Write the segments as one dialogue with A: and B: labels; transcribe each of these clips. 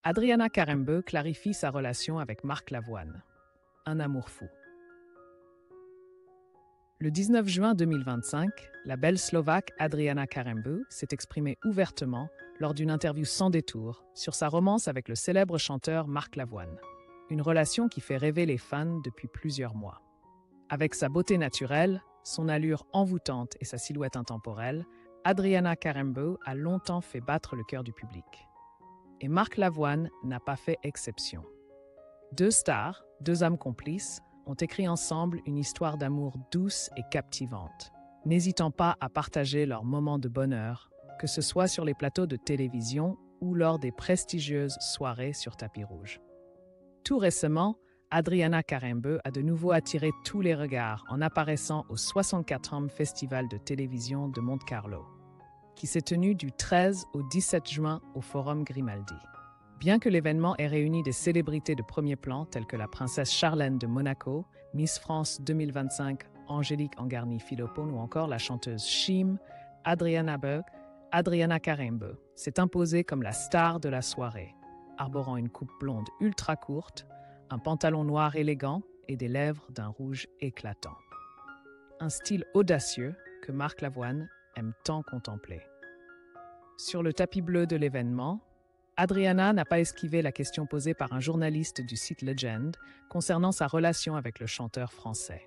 A: Adriana Karembeu clarifie sa relation avec Marc Lavoine. Un amour fou. Le 19 juin 2025, la belle Slovaque Adriana Karembeu s'est exprimée ouvertement lors d'une interview sans détour sur sa romance avec le célèbre chanteur Marc Lavoine. Une relation qui fait rêver les fans depuis plusieurs mois. Avec sa beauté naturelle, son allure envoûtante et sa silhouette intemporelle, Adriana Karembeu a longtemps fait battre le cœur du public. Et Marc Lavoine n'a pas fait exception. Deux stars, deux âmes complices, ont écrit ensemble une histoire d'amour douce et captivante, n'hésitant pas à partager leurs moments de bonheur, que ce soit sur les plateaux de télévision ou lors des prestigieuses soirées sur tapis rouge. Tout récemment, Adriana Karembeu a de nouveau attiré tous les regards en apparaissant au 64e Festival de télévision de Monte-Carlo, qui s'est tenu du 13 au 17 juin au Forum Grimaldi. Bien que l'événement ait réuni des célébrités de premier plan telles que la princesse Charlène de Monaco, Miss France 2025 Angélique Angarni-Philippon ou encore la chanteuse Sheem, Adriana Karembeu s'est imposée comme la star de la soirée, arborant une coupe blonde ultra courte, un pantalon noir élégant et des lèvres d'un rouge éclatant. Un style audacieux que Marc Lavoine aime tant contempler. Sur le tapis bleu de l'événement, Adriana n'a pas esquivé la question posée par un journaliste du site Legend concernant sa relation avec le chanteur français.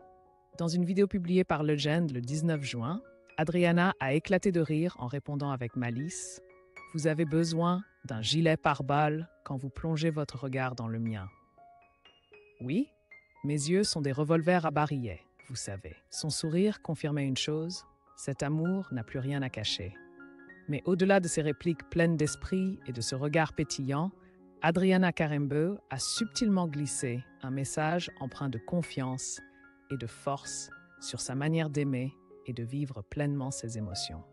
A: Dans une vidéo publiée par Legend le 19 juin, Adriana a éclaté de rire en répondant avec malice « Vous avez besoin d'un gilet pare-balles quand vous plongez votre regard dans le mien. » Oui, mes yeux sont des revolvers à barillets, vous savez. Son sourire confirmait une chose, cet amour n'a plus rien à cacher. Mais au-delà de ces répliques pleines d'esprit et de ce regard pétillant, Adriana Karembeu a subtilement glissé un message empreint de confiance et de force sur sa manière d'aimer et de vivre pleinement ses émotions.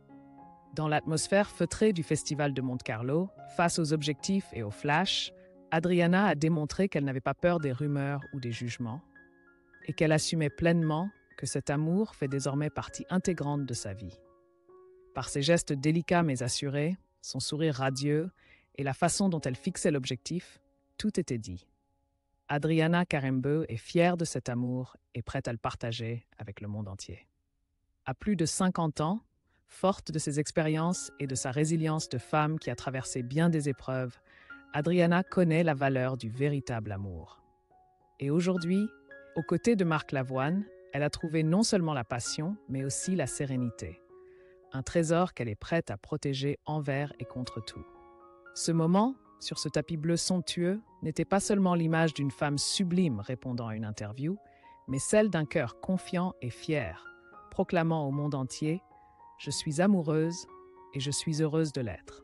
A: Dans l'atmosphère feutrée du Festival de Monte-Carlo, face aux objectifs et aux flashs, Adriana a démontré qu'elle n'avait pas peur des rumeurs ou des jugements et qu'elle assumait pleinement que cet amour fait désormais partie intégrante de sa vie. Par ses gestes délicats mais assurés, son sourire radieux et la façon dont elle fixait l'objectif, tout était dit. Adriana Karembeu est fière de cet amour et prête à le partager avec le monde entier. À plus de 50 ans, forte de ses expériences et de sa résilience de femme qui a traversé bien des épreuves, Adriana connaît la valeur du véritable amour. Et aujourd'hui, aux côtés de Marc Lavoine, elle a trouvé non seulement la passion, mais aussi la sérénité. Un trésor qu'elle est prête à protéger envers et contre tout. Ce moment, sur ce tapis bleu somptueux, n'était pas seulement l'image d'une femme sublime répondant à une interview, mais celle d'un cœur confiant et fier, proclamant au monde entier « Je suis amoureuse et je suis heureuse de l'être ».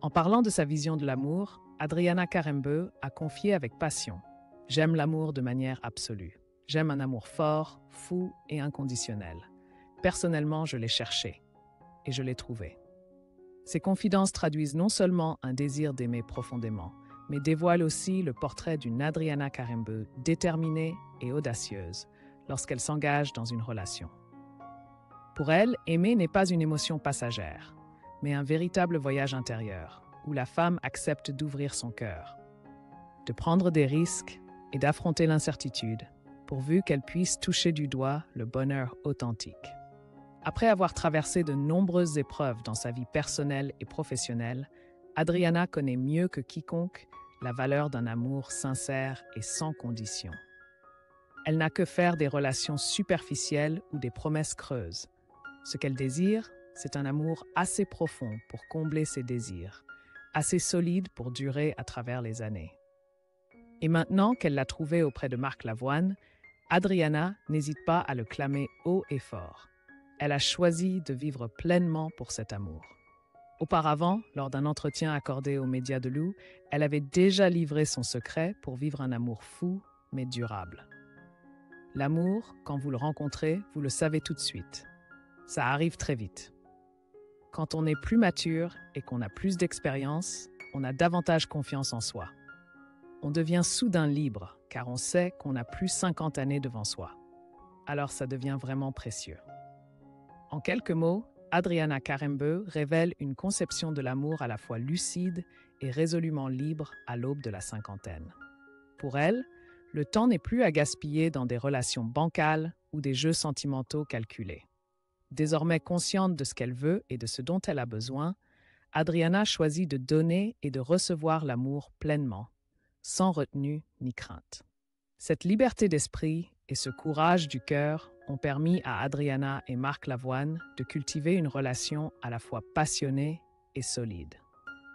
A: En parlant de sa vision de l'amour, Adriana Karembeu a confié avec passion « J'aime l'amour de manière absolue. J'aime un amour fort, fou et inconditionnel. Personnellement, je l'ai cherché et je l'ai trouvé. » Ces confidences traduisent non seulement un désir d'aimer profondément, mais dévoilent aussi le portrait d'une Adriana Karembeu déterminée et audacieuse lorsqu'elle s'engage dans une relation. Pour elle, aimer n'est pas une émotion passagère, mais un véritable voyage intérieur, où la femme accepte d'ouvrir son cœur, de prendre des risques et d'affronter l'incertitude, pourvu qu'elle puisse toucher du doigt le bonheur authentique. Après avoir traversé de nombreuses épreuves dans sa vie personnelle et professionnelle, Adriana connaît mieux que quiconque la valeur d'un amour sincère et sans condition. Elle n'a que faire des relations superficielles ou des promesses creuses. Ce qu'elle désire, c'est un amour assez profond pour combler ses désirs, assez solide pour durer à travers les années. Et maintenant qu'elle l'a trouvé auprès de Marc Lavoine, Adriana n'hésite pas à le clamer haut et fort. Elle a choisi de vivre pleinement pour cet amour. Auparavant, lors d'un entretien accordé aux médias de Lou, elle avait déjà livré son secret pour vivre un amour fou, mais durable. L'amour, quand vous le rencontrez, vous le savez tout de suite. Ça arrive très vite. Quand on est plus mature et qu'on a plus d'expérience, on a davantage confiance en soi. On devient soudain libre, car on sait qu'on n'a plus 50 années devant soi. Alors ça devient vraiment précieux. En quelques mots, Adriana Karembeu révèle une conception de l'amour à la fois lucide et résolument libre à l'aube de la cinquantaine. Pour elle, le temps n'est plus à gaspiller dans des relations bancales ou des jeux sentimentaux calculés. Désormais consciente de ce qu'elle veut et de ce dont elle a besoin, Adriana choisit de donner et de recevoir l'amour pleinement, sans retenue ni crainte. Cette liberté d'esprit et ce courage du cœur ont permis à Adriana et Marc Lavoine de cultiver une relation à la fois passionnée et solide.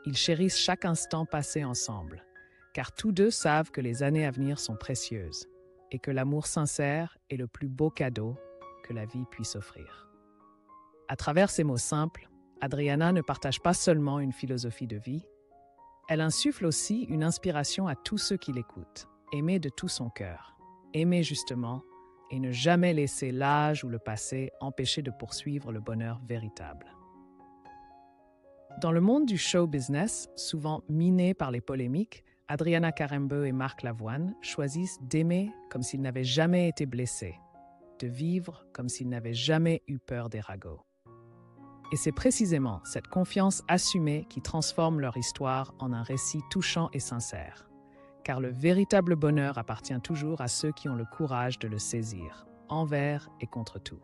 A: Ils chérissent chaque instant passé ensemble, car tous deux savent que les années à venir sont précieuses et que l'amour sincère est le plus beau cadeau que la vie puisse offrir. À travers ces mots simples, Adriana ne partage pas seulement une philosophie de vie, elle insuffle aussi une inspiration à tous ceux qui l'écoutent. Aimer de tout son cœur, aimer justement et ne jamais laisser l'âge ou le passé empêcher de poursuivre le bonheur véritable. Dans le monde du show business, souvent miné par les polémiques, Adriana Karembeu et Marc Lavoine choisissent d'aimer comme s'ils n'avaient jamais été blessés, de vivre comme s'ils n'avaient jamais eu peur des ragots. Et c'est précisément cette confiance assumée qui transforme leur histoire en un récit touchant et sincère. Car le véritable bonheur appartient toujours à ceux qui ont le courage de le saisir, envers et contre tout.